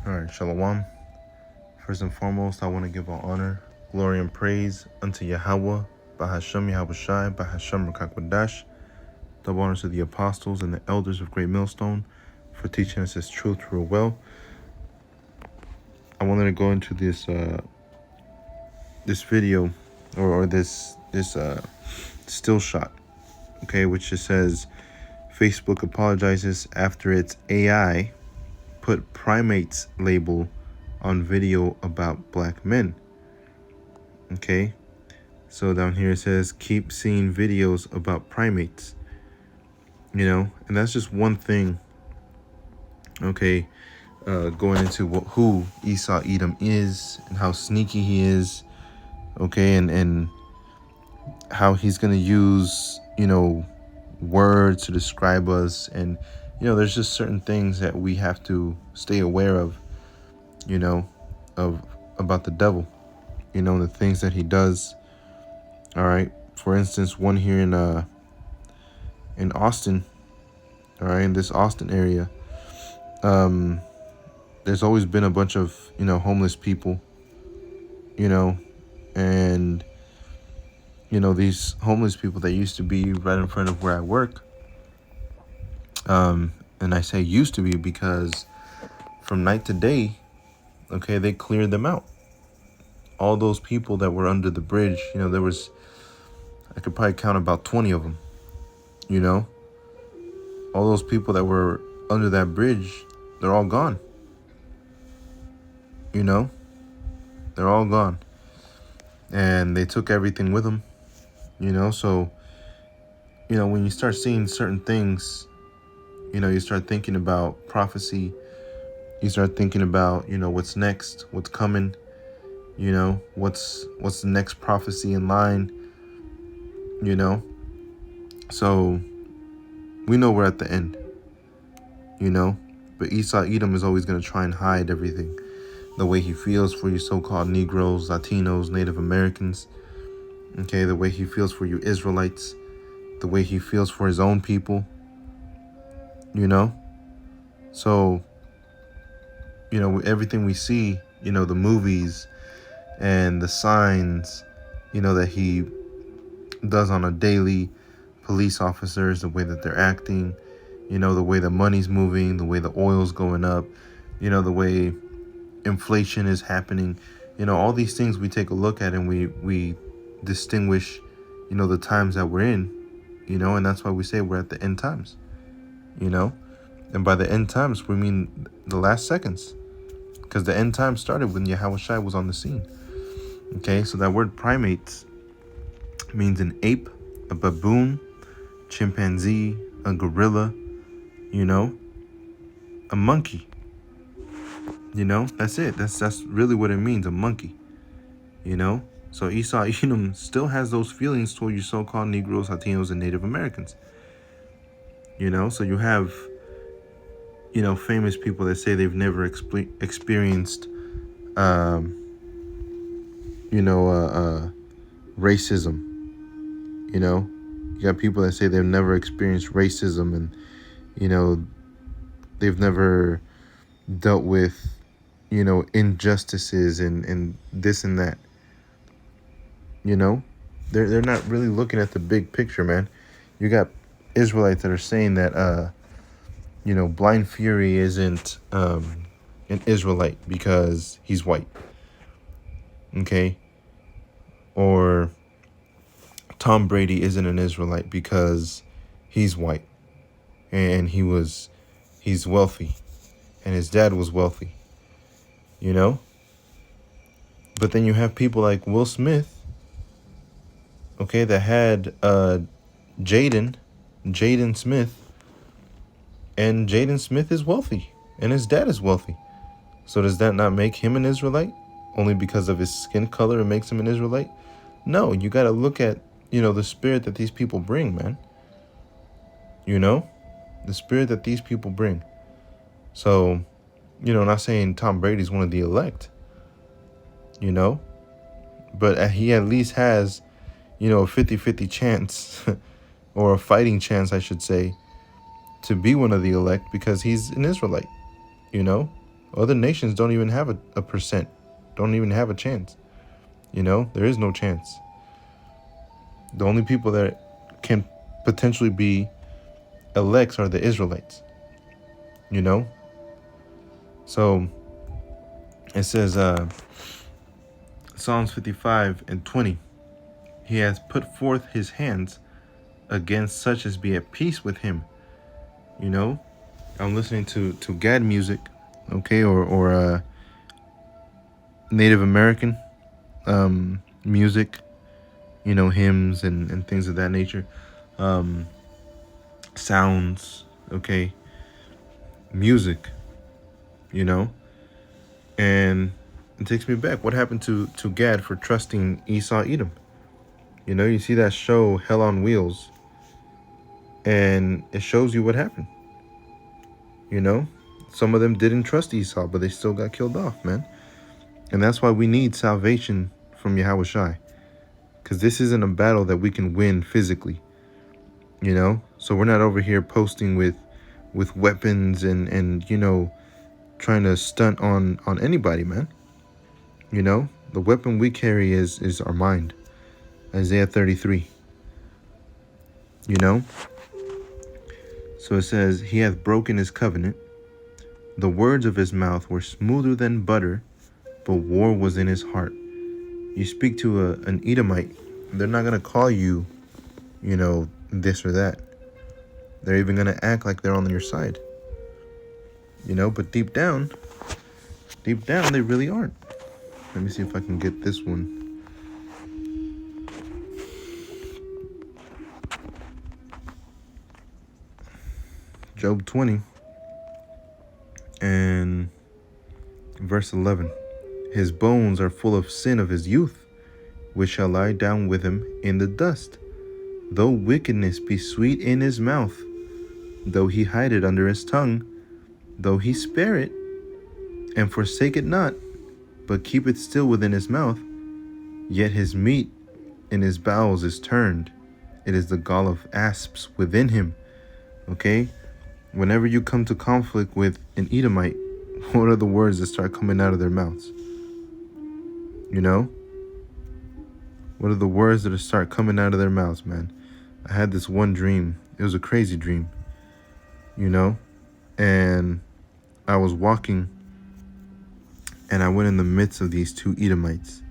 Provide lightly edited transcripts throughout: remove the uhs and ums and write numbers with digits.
All right, Shalom. First and foremost, I want to give all honor, glory, and praise unto Yahweh, Bahashem Yahushai, Bahashem Rakakwadash. Double honors to the apostles and the elders of Great Millstone for teaching us His truth through well. I wanted to go into this video or this still shot, okay, which just says Facebook apologizes after its AI put primates label on video about black men. Okay, so down here it says keep seeing videos about primates, and that's just one thing. Okay, going into who Esau Edom is and how sneaky he is, okay, and how he's gonna use words to describe us, and there's just certain things that we have to stay aware of, about the devil, the things that he does. All right, for instance, one here in Austin, all right, in this Austin area, there's always been a bunch of homeless people, and these homeless people that used to be right in front of where I work, and I say used to be because from night to day, okay, they cleared them out. All those people that were under the bridge, there was, I could probably count about 20 of them, all those people that were under that bridge, they're all gone, they're all gone, and they took everything with them, so, when you start seeing certain things, you start thinking about prophecy, you start thinking about, what's next, what's coming, what's the next prophecy in line, so we know we're at the end, but Esau Edom is always going to try and hide everything, the way he feels for you so-called Negroes, Latinos, Native Americans, okay, the way he feels for you Israelites, the way he feels for his own people, so, everything we see, the movies and the signs, that he does on a daily, police officers, the way that they're acting, the way the money's moving, the way the oil's going up, the way inflation is happening, all these things we take a look at and we distinguish, the times that we're in, and that's why we say we're at the end times, and by the end times, we mean the last seconds, because the end times started when Yahushua was on the scene. Okay, so that word primates means an ape, a baboon, chimpanzee, a gorilla, a monkey. That's it. That's really what it means, a monkey. So Esau Edom still has those feelings toward you so-called Negroes, Latinos, and Native Americans. So you have, famous people that say they've never experienced, racism. You got people that say they've never experienced racism, and they've never dealt with injustices and this and that. They're not really looking at the big picture, man. You got Israelites that are saying that Blind Fury isn't an Israelite because he's white, okay, or Tom Brady isn't an Israelite because he's white and he's wealthy and his dad was wealthy, but then you have people like Will Smith, okay, that had Jaden Smith, and Jaden Smith is wealthy and his dad is wealthy. So does that not make him an Israelite? Only because of his skin color it makes him an Israelite? No, you got to look at the spirit that these people bring, man. The spirit that these people bring. So, not saying Tom Brady's one of the elect, but he at least has, a 50-50 chance or a fighting chance, I should say, to be one of the elect because he's an Israelite, Other nations don't even have a percent, don't even have a chance. There is no chance. The only people that can potentially be elects are the Israelites. So it says, Psalms 55:20, he hath put forth his hands against such as be at peace with him. I'm listening to Gad music, okay, or Native American music, hymns and things of that nature, sounds, okay, music, and it takes me back. What happened to Gad for trusting Esau, Edom? You see that show Hell on Wheels, and it shows you what happened. Some of them didn't trust Esau, but they still got killed off, man. And that's why we need salvation from Yahweh Shai, because this isn't a battle that we can win physically. So we're not over here posting with weapons and trying to stunt on anybody, man. The weapon we carry is our mind. Isaiah 33. So it says, he hath broken his covenant. The words of his mouth were smoother than butter, but war was in his heart. You speak to an Edomite, they're not going to call you, this or that. They're even going to act like they're on your side. But deep down, they really aren't. Let me see if I can get this one. Job 20 and verse 11. His bones are full of sin of his youth, which shall lie down with him in the dust. Though wickedness be sweet in his mouth, though he hide it under his tongue, though he spare it, and forsake it not, but keep it still within his mouth, yet his meat in his bowels is turned. It is the gall of asps within him. Okay? Whenever you come to conflict with an Edomite, what are the words that start coming out of their mouths? What are the words that start coming out of their mouths, man? I had this one dream. It was a crazy dream, and I was walking, and I went in the midst of these two Edomites,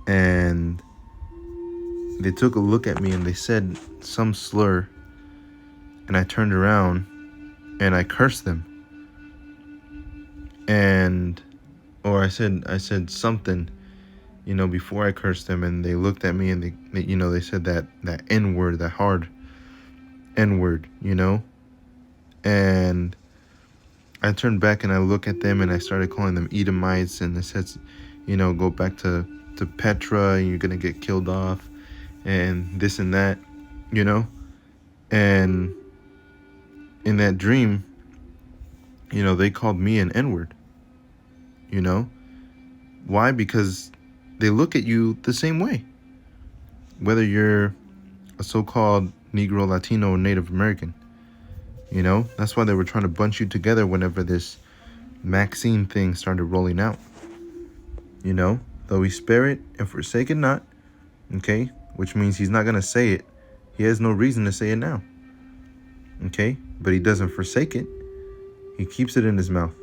and they took a look at me and they said some slur, and I turned around and I cursed them, or I said something, before I cursed them, and they looked at me and they said that N-word, that hard N-word, and I turned back and I look at them and I started calling them Edomites, and it says, go back to Petra and you're gonna get killed off and this and that, and in that dream, they called me an N-word. Why? Because they look at you the same way, whether you're a so-called Negro, Latino, or Native American. That's why they were trying to bunch you together whenever this Maxine thing started rolling out. Though he spare it and forsake it not, okay, which means he's not going to say it. He has no reason to say it now, okay, but he doesn't forsake it. He keeps it in his mouth,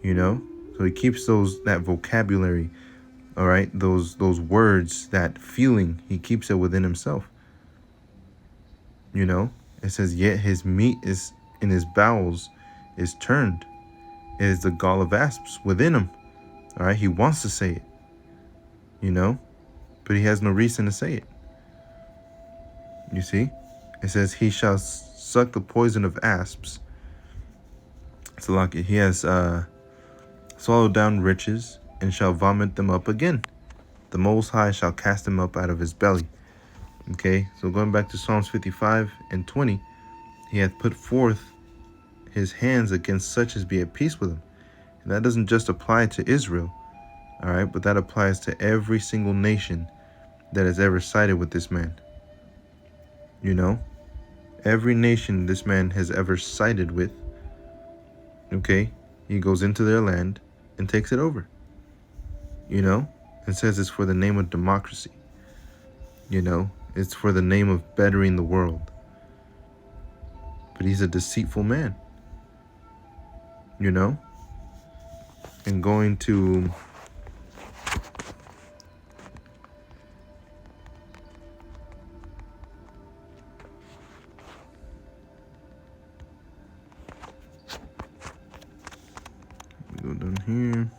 so he keeps that vocabulary, all right, those words, that feeling, he keeps it within himself. It says, yet his meat is in his bowels is turned. It is the gall of asps within him. All right, he wants to say it, but he has no reason to say it. You see, it says he shall suck the poison of asps. So like he has swallowed down riches and shall vomit them up again. The Most High shall cast them up out of his belly. Okay, so going back to Psalms 55:20, he hath put forth his hands against such as be at peace with him. And that doesn't just apply to Israel, all right, but that applies to every single nation that has ever sided with this man. Every nation this man has ever sided with, okay, He goes into their land and takes it over. And says it's for the name of democracy. It's for the name of bettering the world. But he's a deceitful man. And going to go down here.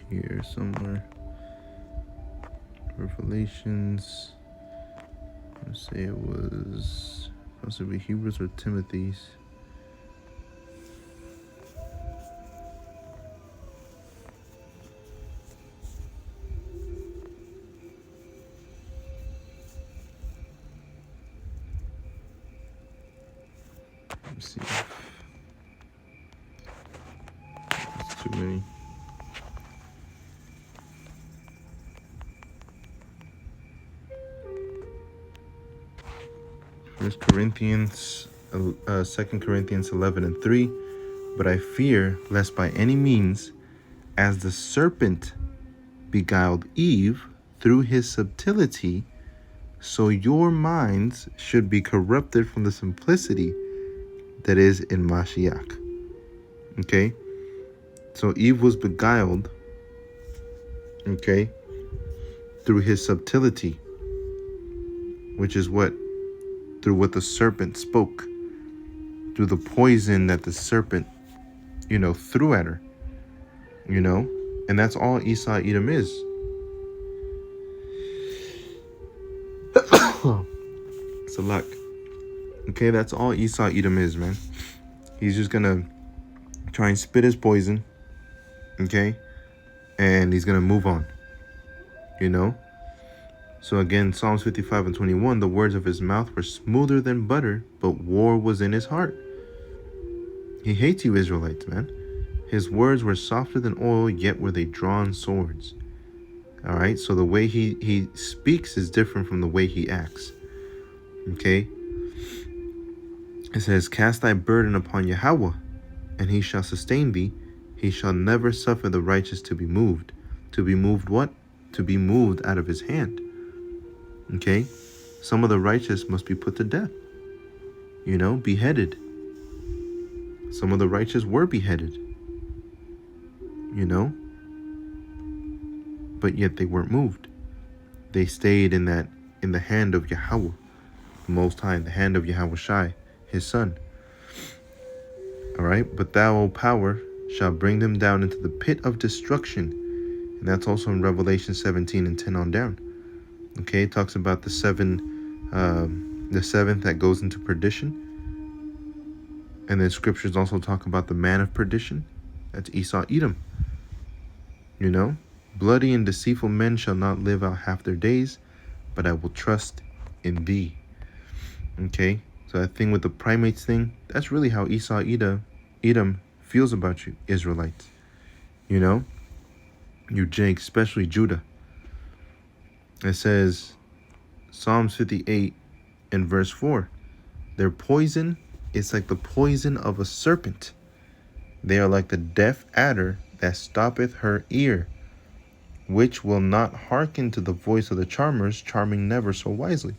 Here somewhere. Revelations. Let's say it was possibly Hebrews or Timothy's. Let's see. It's too many. First Corinthians, 2 Corinthians 11:3. But I fear lest by any means, as the serpent beguiled Eve through his subtlety, so your minds should be corrupted from the simplicity that is in Mashiach. Okay? So Eve was beguiled, okay, through his subtlety, which is what? Through what the serpent spoke, through the poison that the serpent, threw at her, and that's all Esau Edom is. It's a luck. Okay, that's all Esau Edom is, man. He's just gonna try and spit his poison, okay, and he's gonna move on, So again, Psalms 55:21, the words of his mouth were smoother than butter, but war was in his heart. He hates you Israelites, man. His words were softer than oil, yet were they drawn swords. All right, so the way he speaks is different from the way he acts. Okay? It says, cast thy burden upon Yahweh, and he shall sustain thee. He shall never suffer the righteous to be moved. To be moved what? To be moved out of his hand. Okay, some of the righteous must be put to death, beheaded. Some of the righteous were beheaded, but yet they weren't moved. They stayed in the hand of Yahweh, the Most High, in the hand of Yahweh Shai, his son. All right, but thou, O power, shall bring them down into the pit of destruction. And that's also in Revelation 17:10 on down. Okay, it talks about the seventh that goes into perdition. And then scriptures also talk about the man of perdition. That's Esau Edom. Bloody and deceitful men shall not live out half their days, but I will trust in thee. Okay, so that thing with the primates thing, that's really how Esau Edom feels about you, Israelites. You Jake, especially Judah. It says, Psalms 58 and verse 4, their poison is like the poison of a serpent. They are like the deaf adder that stoppeth her ear, which will not hearken to the voice of the charmers, charming never so wisely.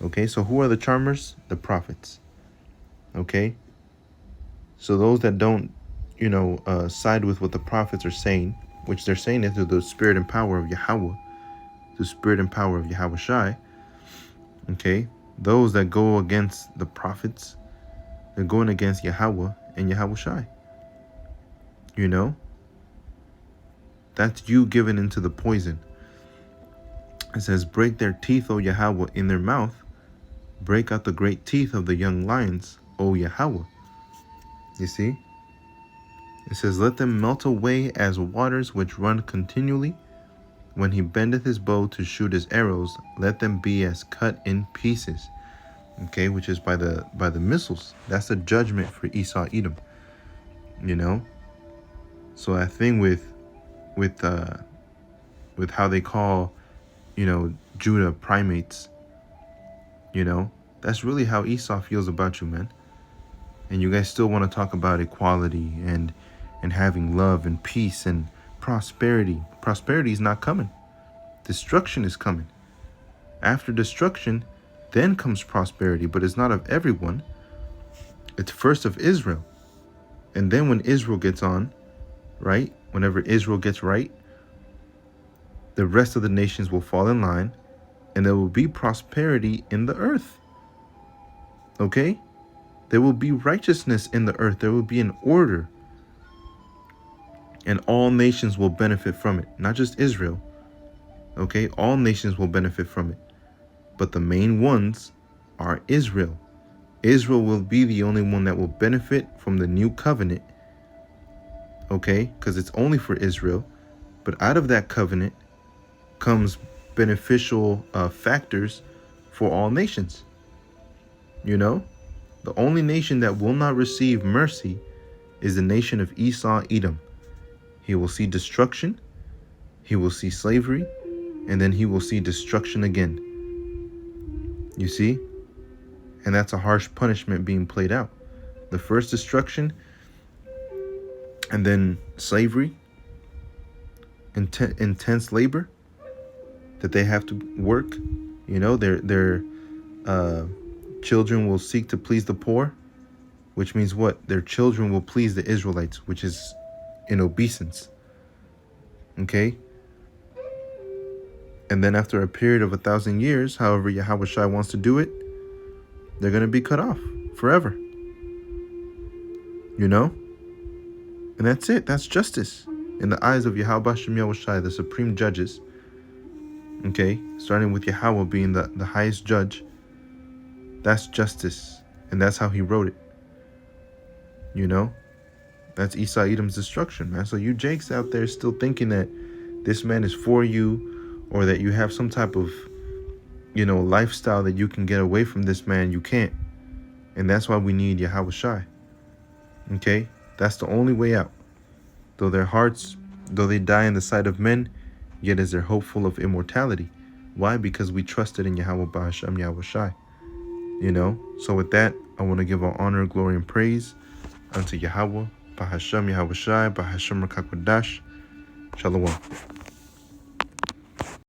Okay, so who are the charmers? The prophets. Okay, so those that don't, side with what the prophets are saying, which they're saying it through the spirit and power of Yahweh, the spirit and power of Yahweh Shai. Okay, those that go against the prophets, they're going against Yahweh and Yahweh Shai. That's you given into the poison. It says, break their teeth, O Yahweh, in their mouth. Break out the great teeth of the young lions, O Yahweh. You see? It says, let them melt away as waters which run continually. When he bendeth his bow to shoot his arrows, let them be as cut in pieces. okay, which is by the missiles. That's the judgment for Esau Edom, you know. So that thing with how they call, you know, Judah primates, you know, that's really how Esau feels about you, man. And you guys still want to talk about equality and having love and peace and prosperity. Prosperity is not coming. Destruction is coming. After destruction, then comes prosperity, but it's not of everyone. It's first of Israel. And then when Israel gets on, right? Whenever Israel gets right, the rest of the nations will fall in line, and there will be prosperity in the earth. Okay? There will be righteousness in the earth. There will be an order. And all nations will benefit from it. Not just Israel. Okay? All nations will benefit from it. But the main ones are Israel. Israel will be the only one that will benefit from the new covenant. Okay? Because it's only for Israel. But out of that covenant comes beneficial factors for all nations. You know? The only nation that will not receive mercy is the nation of Esau Edom. He will see destruction, he will see slavery, and then he will see destruction again. You see? And that's a harsh punishment being played out. The first destruction, and then slavery, intense labor that they have to work. You know, their children will seek to please the poor, which means what? Their children will please the Israelites, which is in obeisance. Okay? And then after a period of 1,000 years, however Yahweh Shai wants to do it, they're going to be cut off forever. You know? And that's it. That's justice in the eyes of Yahweh Shem Yahweh Shai, the supreme judges. Okay? Starting with Yahweh being the highest judge. That's justice. And that's how he wrote it. You know? That's Esau Edom's destruction, man. So you Jakes out there still thinking that this man is for you, or that you have some type of, you know, lifestyle that you can get away from this man, you can't. And that's why we need Yahweh Shai. Okay? That's the only way out. Though their hearts, though they die in the sight of men, yet is their hope full of immortality. Why? Because we trusted in Yahweh Ba'ashem Yahweh Shai. You know? So with that, I want to give all honor, glory, and praise unto Yahweh Ba'ashem Yahweh Shai, Ba'ashem Rakakwadash. Shalom.